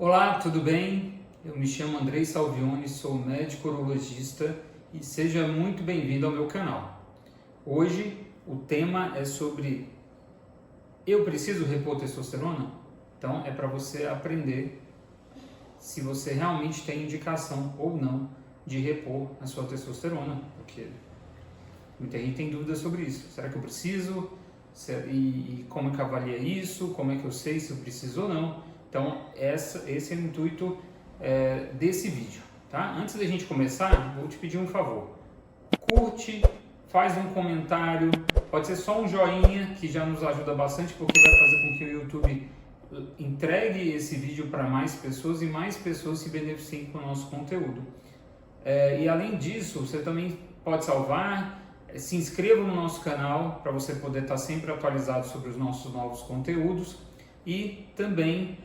Olá, tudo bem? Eu me chamo Andrei Salvione, sou médico urologista e seja muito bem-vindo ao meu canal. Hoje o tema é sobre eu preciso repor testosterona? Então é para você aprender se você realmente tem indicação ou não de repor a sua testosterona, porque muita gente tem dúvidas sobre isso. Será que eu preciso? E como é que avalia isso? Como é que eu sei se eu preciso ou não? Então, esse é o intuito desse vídeo, tá? Antes da gente começar, vou te pedir um favor. Curte, faz um comentário, pode ser só um joinha, que já nos ajuda bastante, porque vai fazer com que o YouTube entregue esse vídeo para mais pessoas e mais pessoas se beneficiem com o nosso conteúdo. E além disso, você também pode salvar, se inscreva no nosso canal para você poder estar sempre atualizado sobre os nossos novos conteúdos. E também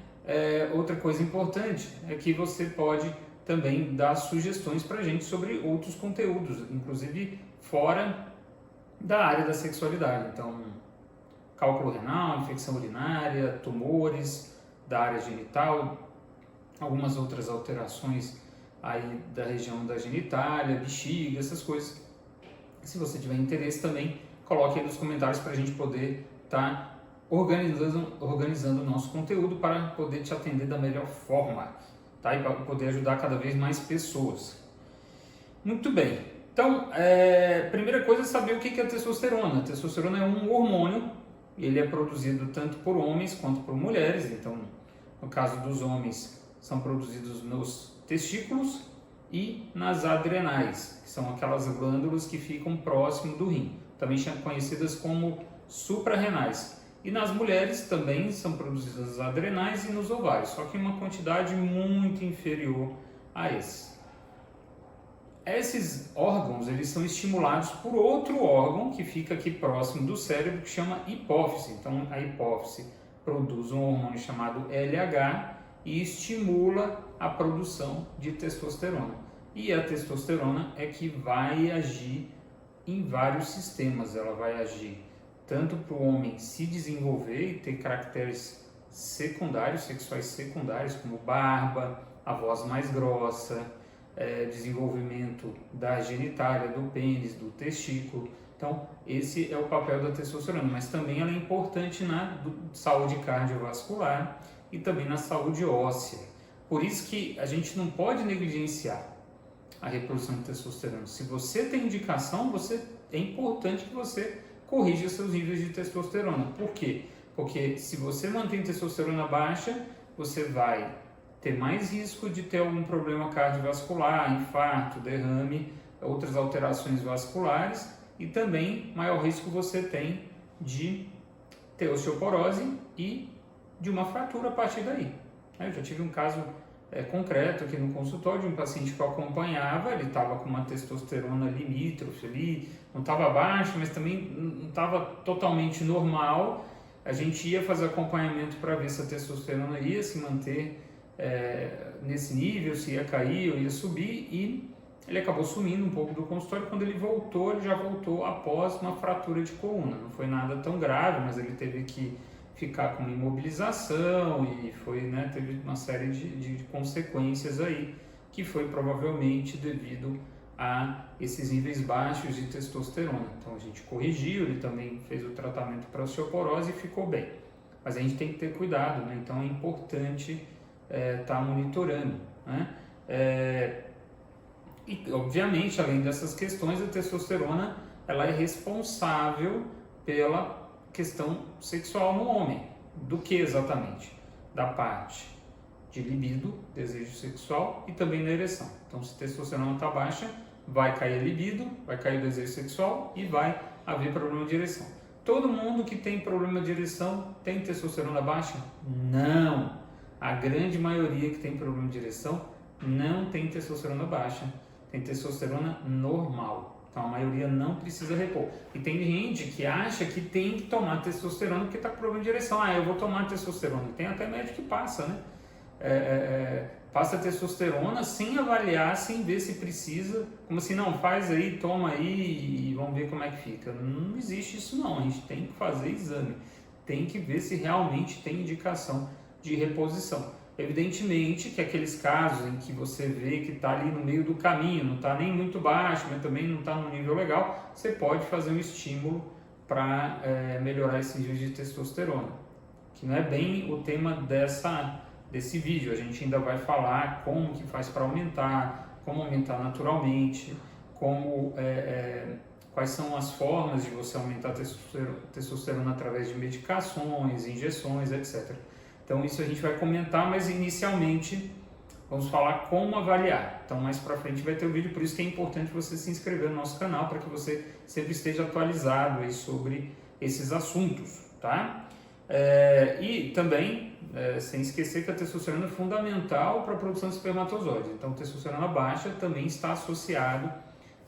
outra coisa importante é que você pode também dar sugestões para a gente sobre outros conteúdos, inclusive fora da área da sexualidade. Então, cálculo renal, infecção urinária, tumores da área genital, algumas outras alterações aí da região da genitália, bexiga, essas coisas. Se você tiver interesse também, coloque aí nos comentários para a gente poder estar organizando o nosso conteúdo para poder te atender da melhor forma, tá? E para poder ajudar cada vez mais pessoas. Muito bem. Então, primeira coisa é saber o que é a testosterona. A testosterona é um hormônio, ele é produzido tanto por homens quanto por mulheres. Então, no caso dos homens, são produzidos nos testículos e nas adrenais, que são aquelas glândulas que ficam próximo do rim, também conhecidas como suprarrenais. E nas mulheres também são produzidas as adrenais e nos ovários, só que em uma quantidade muito inferior a esses. Esses órgãos eles são estimulados por outro órgão que fica aqui próximo do cérebro, que chama hipófise. Então a hipófise produz um hormônio chamado LH e estimula a produção de testosterona. E a testosterona é que vai agir em vários sistemas. Ela vai agir tanto para o homem se desenvolver e ter caracteres secundários, sexuais secundários, como barba, a voz mais grossa, desenvolvimento da genitália, do pênis, do testículo. Então, esse é o papel da testosterona, mas também ela é importante na saúde cardiovascular e também na saúde óssea. Por isso que a gente não pode negligenciar a reprodução de testosterona. Se você tem indicação, é importante que você corrija seus níveis de testosterona. Por quê? Porque se você mantém testosterona baixa, você vai ter mais risco de ter algum problema cardiovascular, infarto, derrame, outras alterações vasculares, e também maior risco você tem de ter osteoporose e de uma fratura a partir daí. Eu já tive um caso concreto aqui no consultório de um paciente que eu acompanhava. Ele estava com uma testosterona limítrofe ali, não estava baixa, mas também não estava totalmente normal. A gente ia fazer acompanhamento para ver se a testosterona ia se manter nesse nível, se ia cair ou ia subir, e ele acabou sumindo um pouco do consultório. Quando ele voltou, ele já voltou após uma fratura de coluna. Não foi nada tão grave, mas ele teve que ficar com imobilização e teve uma série de consequências aí, que foi provavelmente devido a esses níveis baixos de testosterona. Então a gente corrigiu, ele também fez o tratamento para osteoporose e ficou bem. Mas a gente tem que ter cuidado, né? Então é importante estar monitorando, né? E obviamente, além dessas questões, a testosterona ela é responsável pela questão sexual no homem. Do que exatamente? Da parte de libido, desejo sexual, e também da ereção. Então, se a testosterona está baixa, vai cair a libido, vai cair o desejo sexual e vai haver problema de ereção. Todo mundo que tem problema de ereção tem testosterona baixa? Não! A grande maioria que tem problema de ereção não tem testosterona baixa, tem testosterona normal. Então a maioria não precisa repor. E tem gente que acha que tem que tomar testosterona porque está com problema de ereção. Eu vou tomar testosterona. Tem até médico que passa, né? Passa testosterona sem avaliar, sem ver se precisa. Como assim, não, faz aí, toma aí e vamos ver como é que fica. Não existe isso não. A gente tem que fazer exame. Tem que ver se realmente tem indicação de reposição. Evidentemente que aqueles casos em que você vê que está ali no meio do caminho, não está nem muito baixo, mas também não está no nível legal, você pode fazer um estímulo para melhorar esses níveis de testosterona, que não é bem o tema desse vídeo. A gente ainda vai falar como que faz para aumentar, como aumentar naturalmente, quais são as formas de você aumentar a testosterona através de medicações, injeções, etc. Então isso a gente vai comentar, mas inicialmente vamos falar como avaliar. Então mais para frente vai ter o vídeo, por isso que é importante você se inscrever no nosso canal, para que você sempre esteja atualizado aí sobre esses assuntos, tá? E também, sem esquecer que a testosterona é fundamental para a produção de espermatozoides. Então testosterona baixa também está associado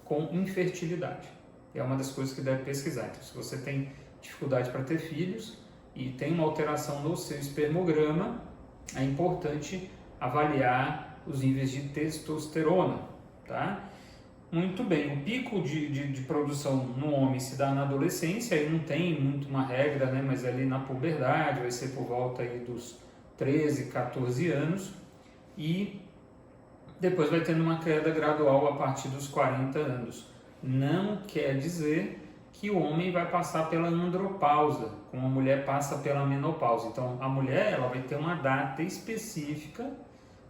com infertilidade. É uma das coisas que deve pesquisar. Então se você tem dificuldade para ter filhos e tem uma alteração no seu espermograma, é importante avaliar os níveis de testosterona, tá? Muito bem, o pico de produção no homem se dá na adolescência, aí não tem muito uma regra, né? Mas ali na puberdade, vai ser por volta aí dos 13, 14 anos, e depois vai tendo uma queda gradual a partir dos 40 anos. Não quer dizer que o homem vai passar pela andropausa, como a mulher passa pela menopausa. Então, a mulher ela vai ter uma data específica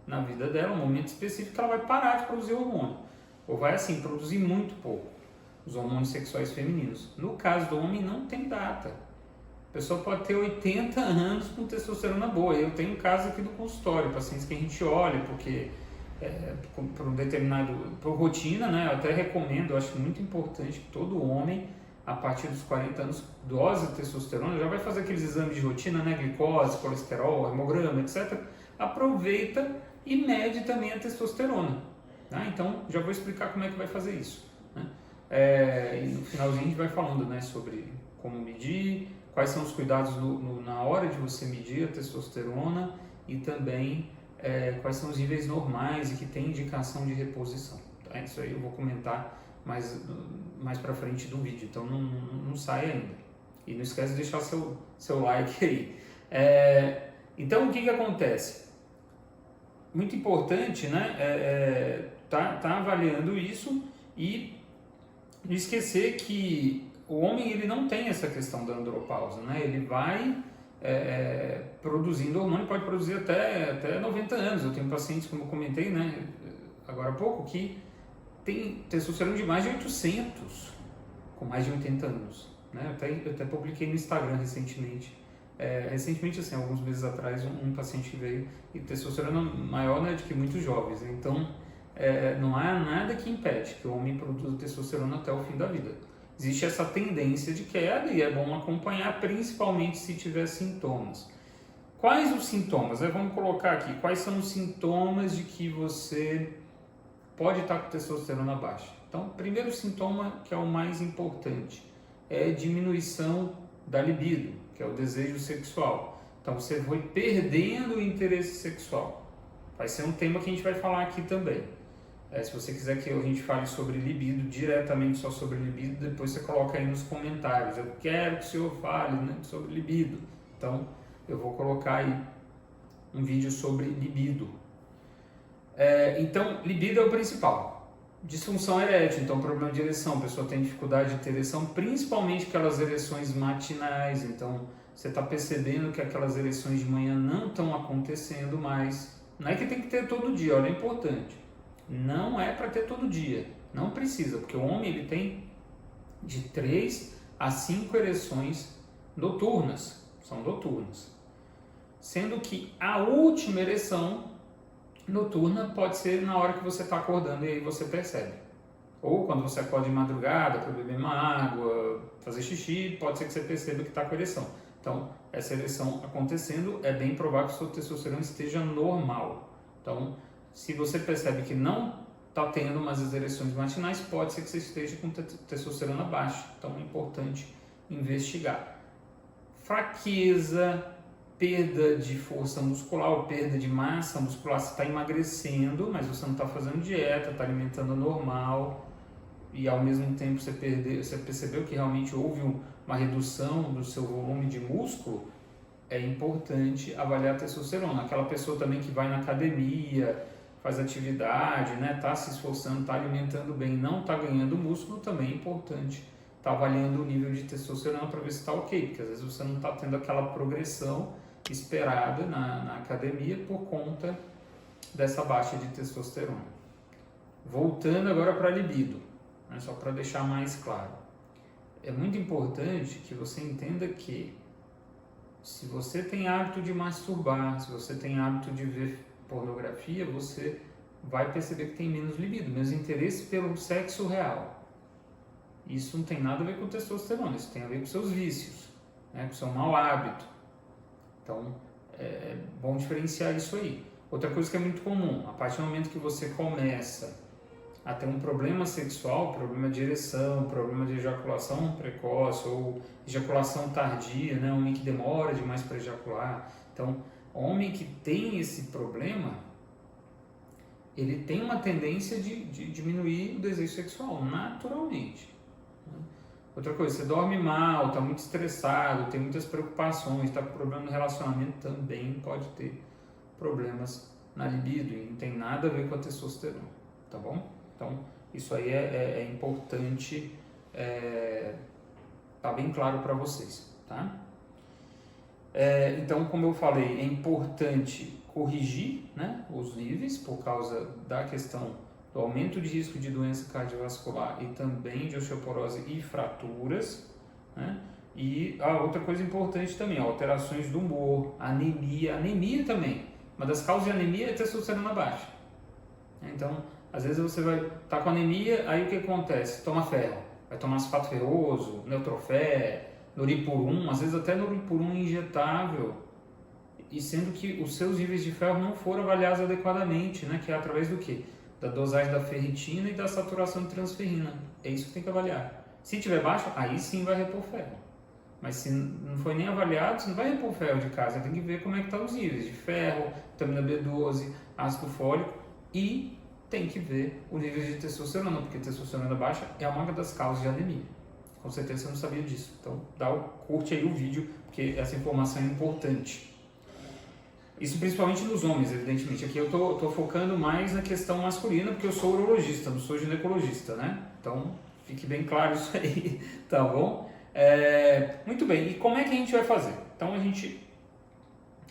na vida dela, um momento específico que ela vai parar de produzir hormônio. Ou vai, assim, produzir muito pouco os hormônios sexuais femininos. No caso do homem, não tem data. A pessoa pode ter 80 anos com testosterona boa. Eu tenho um caso aqui do consultório, pacientes que a gente olha, porque por um determinado, por rotina, né? Eu até recomendo, eu acho muito importante que todo homem, a partir dos 40 anos, dose de testosterona, já vai fazer aqueles exames de rotina, né? Glicose, colesterol, hemograma, etc. Aproveita e mede também a testosterona. Tá? Então, já vou explicar como é que vai fazer isso, né? E no finalzinho a gente vai falando, né, sobre como medir, quais são os cuidados na hora de você medir a testosterona e também quais são os níveis normais e que tem indicação de reposição. Tá? Isso aí eu vou comentar mais para frente do vídeo, então não sai ainda. E não esquece de deixar seu like aí. Então, o que acontece? Muito importante, né? Tá avaliando isso e não esquecer que o homem ele não tem essa questão da andropausa, né? Ele vai produzindo hormônio, pode produzir até 90 anos. Eu tenho pacientes, como eu comentei, né, agora há pouco, que tem testosterona de mais de 800, com mais de 80 anos. Né? Eu até publiquei no Instagram recentemente. Recentemente, assim, alguns meses atrás, um paciente que veio e testosterona maior, né, do que muitos jovens. Então, não há nada que impede que o homem produza testosterona até o fim da vida. Existe essa tendência de queda e é bom acompanhar, principalmente se tiver sintomas. Quais os sintomas? Vamos colocar aqui, quais são os sintomas de que você pode estar com testosterona baixa? Então, o primeiro sintoma, que é o mais importante, é diminuição da libido, que é o desejo sexual. Então, você vai perdendo o interesse sexual. Vai ser um tema que a gente vai falar aqui também. Se você quiser que a gente fale sobre libido, diretamente só sobre libido, depois você coloca aí nos comentários. Eu quero que o senhor fale, né, sobre libido. Então, eu vou colocar aí um vídeo sobre libido. Então, libido é o principal. Disfunção erétil, então problema de ereção. A pessoa tem dificuldade de ter ereção, principalmente aquelas ereções matinais. Então, você está percebendo que aquelas ereções de manhã não estão acontecendo mais. Não é que tem que ter todo dia, olha, é importante. Não é para ter todo dia, não precisa, porque o homem ele tem de 3 a 5 ereções noturnas, são noturnas. Sendo que a última ereção noturna pode ser na hora que você está acordando e aí você percebe. Ou quando você acorda de madrugada para beber uma água, fazer xixi, pode ser que você perceba que está com ereção. Então, essa ereção acontecendo, é bem provável que o seu testosterona esteja normal. Então, se você percebe que não está tendo umas ereções matinais, pode ser que você esteja com testosterona baixa. Então, é importante investigar. Fraqueza, perda de força muscular ou perda de massa muscular. Você está emagrecendo, mas você não está fazendo dieta, está alimentando normal e ao mesmo tempo você percebeu que realmente houve uma redução do seu volume de músculo, é importante avaliar a testosterona. Aquela pessoa também que vai na academia, faz atividade, né, tá se esforçando, tá alimentando bem, não tá ganhando músculo, também é importante tá avaliando o nível de testosterona para ver se está ok, porque às vezes você não está tendo aquela progressão esperada na academia por conta dessa baixa de testosterona. Voltando agora para a libido, né, só para deixar mais claro. É muito importante que você entenda que se você tem hábito de masturbar, se você tem hábito de ver pornografia, você vai perceber que tem menos libido, menos interesse pelo sexo real. Isso não tem nada a ver com testosterona, isso tem a ver com seus vícios, né, com seu mau hábito. Então, é bom diferenciar isso aí. Outra coisa que é muito comum, a partir do momento que você começa a ter um problema sexual, problema de ereção, problema de ejaculação precoce ou ejaculação tardia, né, homem que demora demais para ejacular. Então, homem que tem esse problema, ele tem uma tendência de diminuir o desejo sexual, naturalmente. Outra coisa, você dorme mal, está muito estressado, tem muitas preocupações, está com problema no relacionamento, também pode ter problemas na libido e não tem nada a ver com a testosterona, tá bom? Então, isso aí é importante, tá bem claro para vocês, tá? Então, como eu falei, é importante corrigir, né, os níveis por causa da questão do aumento de risco de doença cardiovascular e também de osteoporose e fraturas, né? E a outra coisa importante também, alterações do humor, anemia também. Uma das causas de anemia é testosterona baixa. Então, às vezes você vai estar com anemia, aí o que acontece? Toma ferro, vai tomar sulfato ferroso, Neutrofé, Noripurum, às vezes até Noripurum injetável, e sendo que os seus níveis de ferro não foram avaliados adequadamente, né? Que é através do quê? Da dosagem da ferritina e da saturação de transferrina. É isso que tem que avaliar. Se tiver baixo, aí sim vai repor ferro. Mas se não foi nem avaliado, você não vai repor ferro de casa. Tem que ver como é que estão os níveis de ferro, vitamina B12, ácido fólico e tem que ver o nível de testosterona, porque testosterona baixa é uma das causas de anemia. Com certeza você não sabia disso. Então curte aí o vídeo, porque essa informação é importante. Isso principalmente nos homens, evidentemente. Aqui eu tô focando mais na questão masculina, porque eu sou urologista, não sou ginecologista, né? Então, fique bem claro isso aí, tá bom? Muito bem, e como é que a gente vai fazer? Então,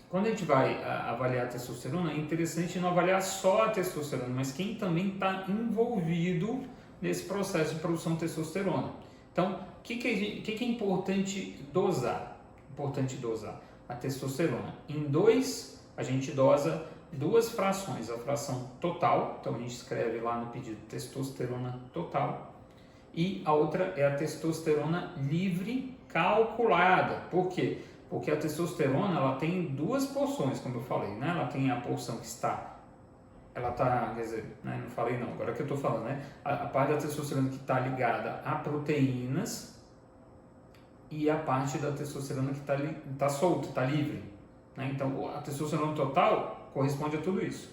quando a gente vai avaliar a testosterona, é interessante não avaliar só a testosterona, mas quem também está envolvido nesse processo de produção de testosterona. Então, o que é importante dosar? Importante dosar a testosterona. A gente dosa duas frações, a fração total, então a gente escreve lá no pedido testosterona total, e a outra é a testosterona livre calculada. Por quê? Porque a testosterona ela tem duas porções, como eu falei, né? Ela tem a porção que quer dizer, né? Não falei não, agora que eu estou falando, né? A parte da testosterona que está ligada a proteínas e a parte da testosterona que está solta, está livre, né? Então, a testosterona total corresponde a tudo isso.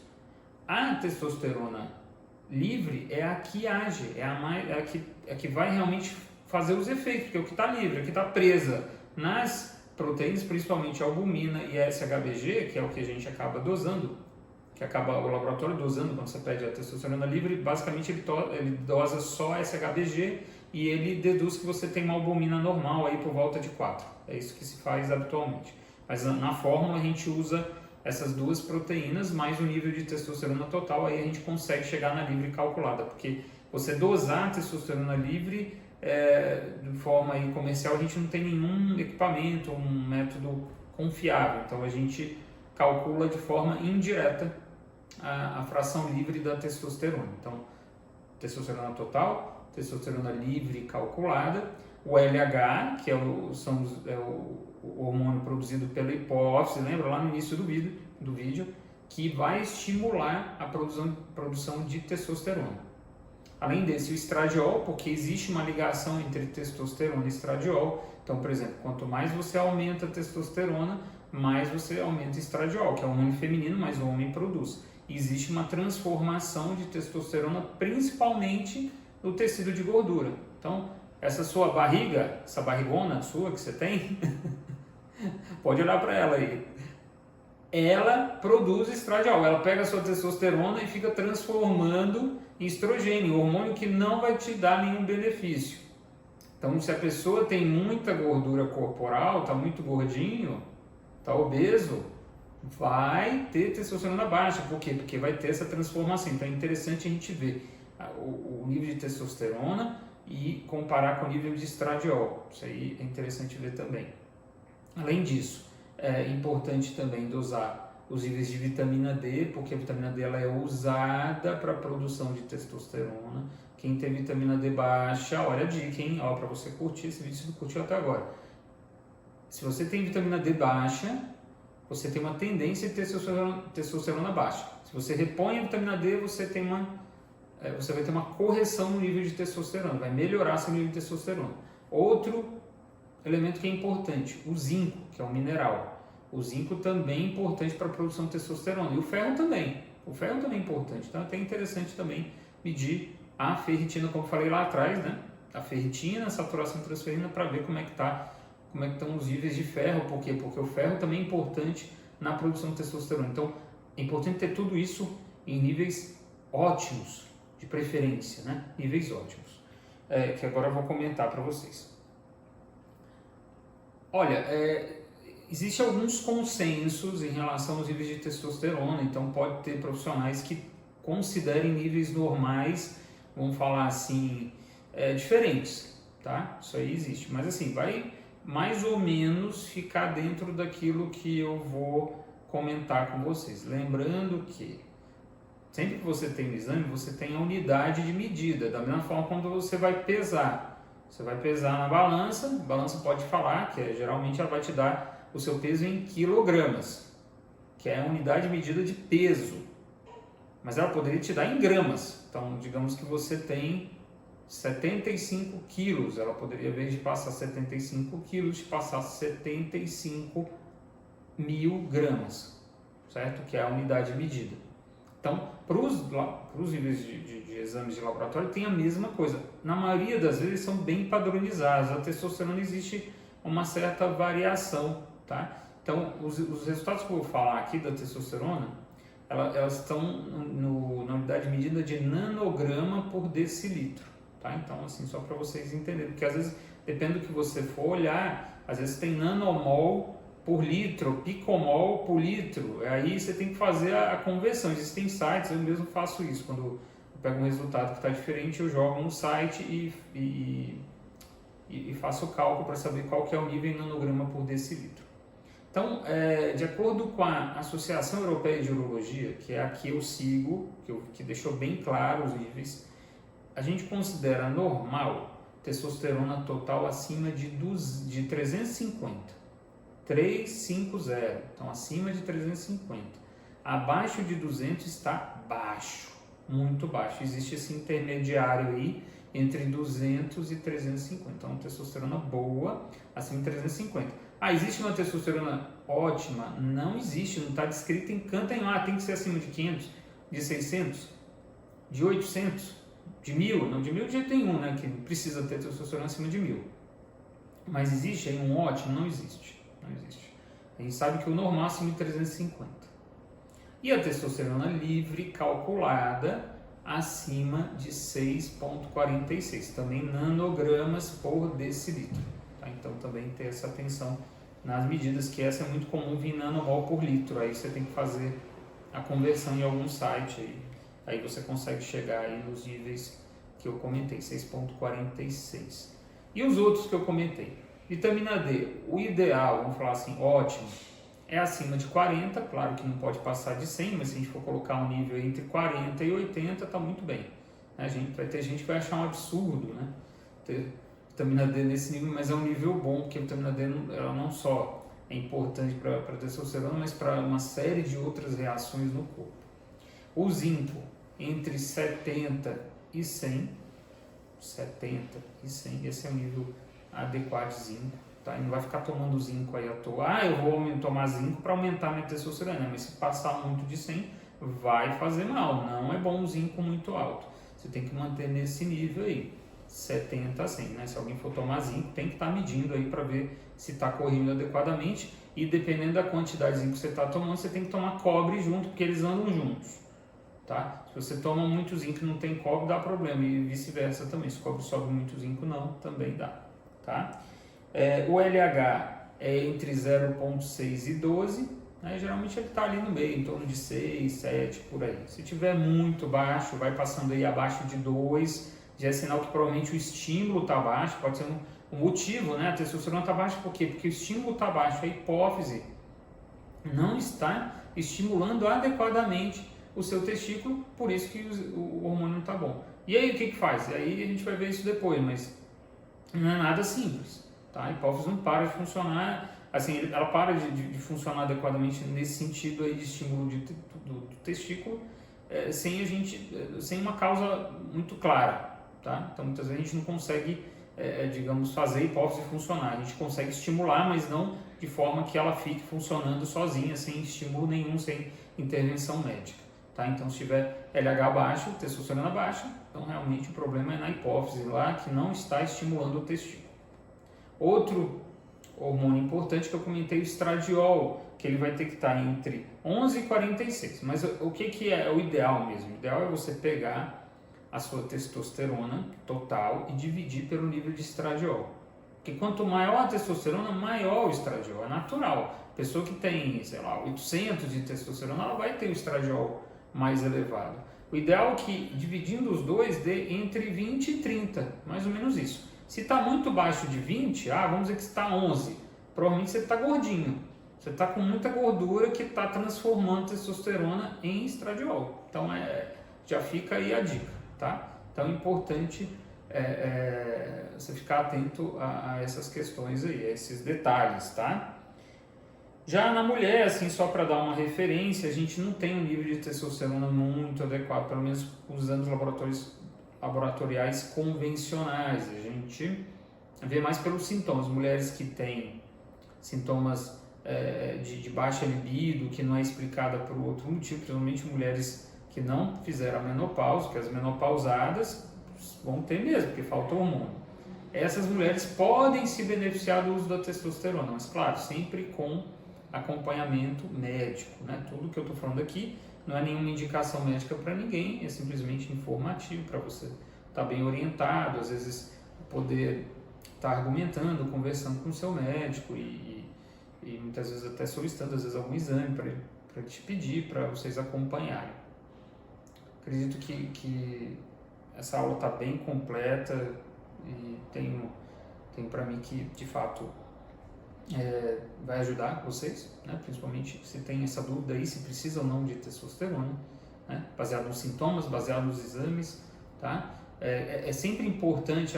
A testosterona livre é a que age, é a que vai realmente fazer os efeitos, porque é o que está livre, é o que está presa nas proteínas, principalmente a albumina e a SHBG, que é o que a gente acaba dosando, que acaba o laboratório dosando quando você pede a testosterona livre. Basicamente ele dosa só SHBG e ele deduz que você tem uma albumina normal aí por volta de 4. É isso que se faz habitualmente. Mas na fórmula a gente usa essas duas proteínas mais o nível de testosterona total, aí a gente consegue chegar na livre calculada, porque você dosar a testosterona livre de forma aí comercial, a gente não tem nenhum equipamento, um método confiável, então a gente calcula de forma indireta a fração livre da testosterona. Então, testosterona total, testosterona livre calculada, o LH, que é o hormônio produzido pela hipófise, lembra lá no início do vídeo, que vai estimular a produção de testosterona. Além desse, o estradiol, porque existe uma ligação entre testosterona e estradiol. Então, por exemplo, quanto mais você aumenta a testosterona, mais você aumenta o estradiol, que é um hormônio feminino, mas o homem produz. E existe uma transformação de testosterona, principalmente no tecido de gordura. Então, essa sua barriga, essa barrigona sua que você tem, Pode olhar para ela aí. Ela produz estradiol, ela pega a sua testosterona e fica transformando em estrogênio, hormônio que não vai te dar nenhum benefício. Então, se a pessoa tem muita gordura corporal, está muito gordinho, está obeso, vai ter testosterona baixa. Por quê? Porque vai ter essa transformação. Então, é interessante a gente ver o nível de testosterona e comparar com o nível de estradiol. Isso aí é interessante ver também. Além disso, é importante também dosar os níveis de vitamina D, porque a vitamina D ela é usada para a produção de testosterona. Quem tem vitamina D baixa, olha a dica, hein? Para você curtir esse vídeo, se não curtiu até agora. Se você tem vitamina D baixa, você tem uma tendência de testosterona baixa. Se você repõe a vitamina D, você vai ter uma correção no nível de testosterona, vai melhorar seu nível de testosterona. Outro elemento que é importante, o zinco, que é um mineral. O zinco também é importante para a produção de testosterona. E o ferro também. O ferro também é importante. Então é até interessante também medir a ferritina, como eu falei lá atrás, né? A ferritina, a saturação de transferrina, para ver como é que estão os níveis de ferro. Por quê? Porque o ferro também é importante na produção de testosterona. Então é importante ter tudo isso em níveis ótimos, de preferência, né? Níveis ótimos. Que agora eu vou comentar para vocês. Olha, existem alguns consensos em relação aos níveis de testosterona, então pode ter profissionais que considerem níveis normais, vamos falar assim, diferentes, tá? Isso aí existe, mas assim, vai mais ou menos ficar dentro daquilo que eu vou comentar com vocês. Lembrando que sempre que você tem um exame, você tem a unidade de medida, da mesma forma quando você vai pesar. Você vai pesar na balança, a balança pode falar que geralmente ela vai te dar o seu peso em quilogramas, que é a unidade de medida de peso, mas ela poderia te dar em gramas. Então, digamos que você tem 75 quilos, ela poderia, ao invés de passar 75 quilos, te passar 75 mil gramas, certo? Que é a unidade de medida. Então, para os níveis de exames de laboratório tem a mesma coisa. Na maioria das vezes são bem padronizados. A testosterona existe uma certa variação, tá? Então, os resultados que eu vou falar aqui da testosterona, elas estão na unidade de medida de nanograma por decilitro, tá? Então, assim, só para vocês entenderem, porque às vezes, depende do que você for olhar, às vezes tem nanomol por litro, picomol por litro, aí você tem que fazer a conversão. Existem sites, eu mesmo faço isso, quando eu pego um resultado que está diferente, eu jogo no site e faço o cálculo para saber qual que é o nível em nanograma por decilitro. Então, de acordo com a Associação Europeia de Urologia, que é a que eu sigo, que deixou bem claro os níveis, a gente considera normal testosterona total acima de 350. 350, então acima de 350. Abaixo de 200 está baixo, muito baixo. Existe esse intermediário aí entre 200 e 350. Então, testosterona boa acima de 350. Existe uma testosterona ótima? Não existe, não está descrito em canto nenhum. Tem que ser acima de 500, de 600, de 800, de 1000. Não, de 1000 de jeito nenhum, né? Que precisa ter testosterona acima de 1000. Mas existe aí um ótimo? Não existe. Não existe. A gente sabe que o normal é acima de 350. E a testosterona livre calculada acima de 6,46, também nanogramas por decilitro. Tá? Então também ter essa atenção nas medidas, que essa é muito comum vir nanomol por litro. Aí você tem que fazer a conversão em algum site. Aí você consegue chegar aí nos níveis que eu comentei, 6,46. E os outros que eu comentei? Vitamina D, o ideal, vamos falar assim, ótimo, é acima de 40, claro que não pode passar de 100, mas se a gente for colocar um nível entre 40 e 80, está muito bem. Vai ter gente que vai achar um absurdo, né? Ter vitamina D nesse nível, mas é um nível bom, porque a vitamina D ela não só é importante para a testosterona, mas para uma série de outras reações no corpo. O zinco, entre 70 e 100, esse é o nível adequado de zinco, tá? E não vai ficar tomando zinco aí à toa. Eu vou tomar zinco para aumentar minha testosterona, mas se passar muito de 100, vai fazer mal. Não é bom um zinco muito alto. Você tem que manter nesse nível aí. 70 a 100, né? Se alguém for tomar zinco, tem que estar medindo aí para ver se está correndo adequadamente, e dependendo da quantidade de zinco que você está tomando, você tem que tomar cobre junto, porque eles andam juntos, tá? Se você toma muito zinco e não tem cobre, dá problema, e vice-versa também. Se o cobre sobe muito zinco, não, também dá, tá? O LH é entre 0,6 e 12, né? Geralmente ele está ali no meio, em torno de 6, 7, por aí. Se tiver muito baixo, vai passando aí abaixo de 2, já é sinal que provavelmente o estímulo está baixo, pode ser um motivo, né? A testosterona está baixa por quê? Porque o estímulo está baixo, a hipófise não está estimulando adequadamente o seu testículo, por isso que o hormônio não está bom. E aí o que faz? Aí a gente vai ver isso depois, mas não é nada simples, tá? A hipófise não para de funcionar, assim, ela para de funcionar adequadamente nesse sentido aí de estímulo do testículo, sem uma causa muito clara, tá? Então muitas vezes a gente não consegue, digamos, fazer a hipófise funcionar. A gente consegue estimular, mas não de forma que ela fique funcionando sozinha, sem estímulo nenhum, sem intervenção médica, tá? Então se tiver LH baixo, testosterona baixa, então realmente o problema é na hipófise lá, que não está estimulando o testículo. Outro hormônio importante que eu comentei, o estradiol, que ele vai ter que estar entre 11 e 46. Mas o que é o ideal mesmo? O ideal é você pegar a sua testosterona total e dividir pelo nível de estradiol. Porque quanto maior a testosterona, maior o estradiol. É natural. Pessoa que tem, sei lá, 800 de testosterona, ela vai ter o estradiol mais elevado. O ideal é que, dividindo os dois, dê entre 20 e 30, mais ou menos isso. Se está muito baixo de 20, vamos dizer que está 11, provavelmente você está gordinho. Você está com muita gordura que está transformando testosterona em estradiol. Então, já fica aí a dica, tá? Então, é importante você ficar atento a essas questões aí, a esses detalhes, tá? Já na mulher, assim, só para dar uma referência, a gente não tem um nível de testosterona muito adequado, pelo menos usando os laboratoriais convencionais. A gente vê mais pelos sintomas. Mulheres que têm sintomas de baixa libido, que não é explicada por outro motivo, principalmente mulheres que não fizeram a menopausa, que as menopausadas vão ter mesmo, porque falta hormônio. Essas mulheres podem se beneficiar do uso da testosterona, mas claro, sempre com acompanhamento médico, né? Tudo que eu estou falando aqui não é nenhuma indicação médica para ninguém, é simplesmente informativo para você estar bem orientado, às vezes poder estar argumentando, conversando com o seu médico e muitas vezes até solicitando às vezes algum exame para te pedir, para vocês acompanharem. Acredito que essa aula está bem completa e tenho para mim que de fato vai ajudar vocês, né? Principalmente se tem essa dúvida aí, se precisa ou não de testosterona, né? Baseado nos sintomas, baseado nos exames, tá? É sempre importante,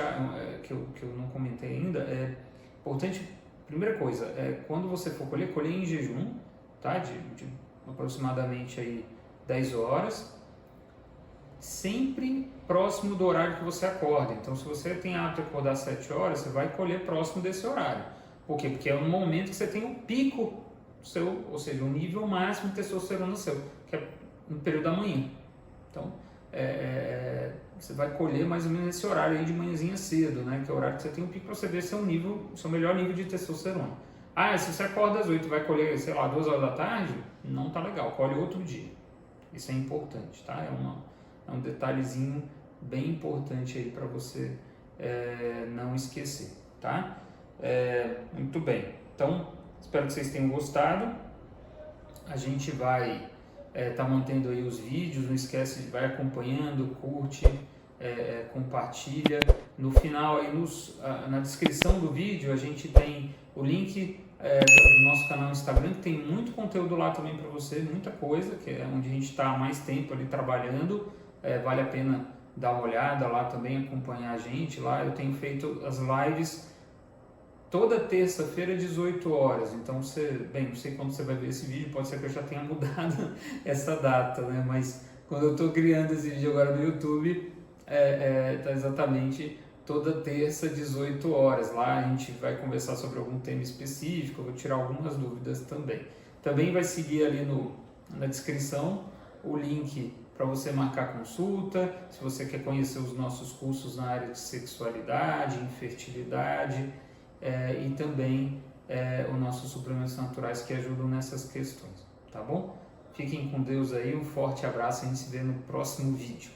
que eu não comentei ainda, é importante, primeira coisa, quando você for colher em jejum, tá? De aproximadamente aí 10 horas, sempre próximo do horário que você acorda. Então, se você tem hábito de acordar às 7 horas, você vai colher próximo desse horário. Por quê? Porque é no momento que você tem o pico seu, ou seja, o nível máximo de testosterona seu, que é no período da manhã. Então, você vai colher mais ou menos nesse horário aí de manhãzinha cedo, né? Que é o horário que você tem o pico para você ver seu melhor nível de testosterona. Se você acorda às 8 e vai colher, sei lá, 2 horas da tarde, não tá legal, colhe outro dia. Isso é importante, tá? É um detalhezinho bem importante aí para você não esquecer, tá? Muito bem, então espero que vocês tenham gostado. A gente vai tá mantendo aí os vídeos, não esquece, vai acompanhando, curte, compartilha. No final aí na descrição do vídeo a gente tem o link do nosso canal no Instagram, que tem muito conteúdo lá também para você, muita coisa, que é onde a gente está há mais tempo ali trabalhando. Vale a pena dar uma olhada lá também, acompanhar a gente lá. Eu tenho feito as lives toda terça-feira, 18 horas. Então, não sei quando você vai ver esse vídeo, pode ser que eu já tenha mudado essa data, né? Mas quando eu estou criando esse vídeo agora no YouTube, tá exatamente toda terça, 18 horas. Lá a gente vai conversar sobre algum tema específico, eu vou tirar algumas dúvidas também. Também vai seguir ali na descrição o link para você marcar consulta, se você quer conhecer os nossos cursos na área de sexualidade, infertilidade e também os nossos suplementos naturais que ajudam nessas questões, tá bom? Fiquem com Deus aí, um forte abraço e a gente se vê no próximo vídeo.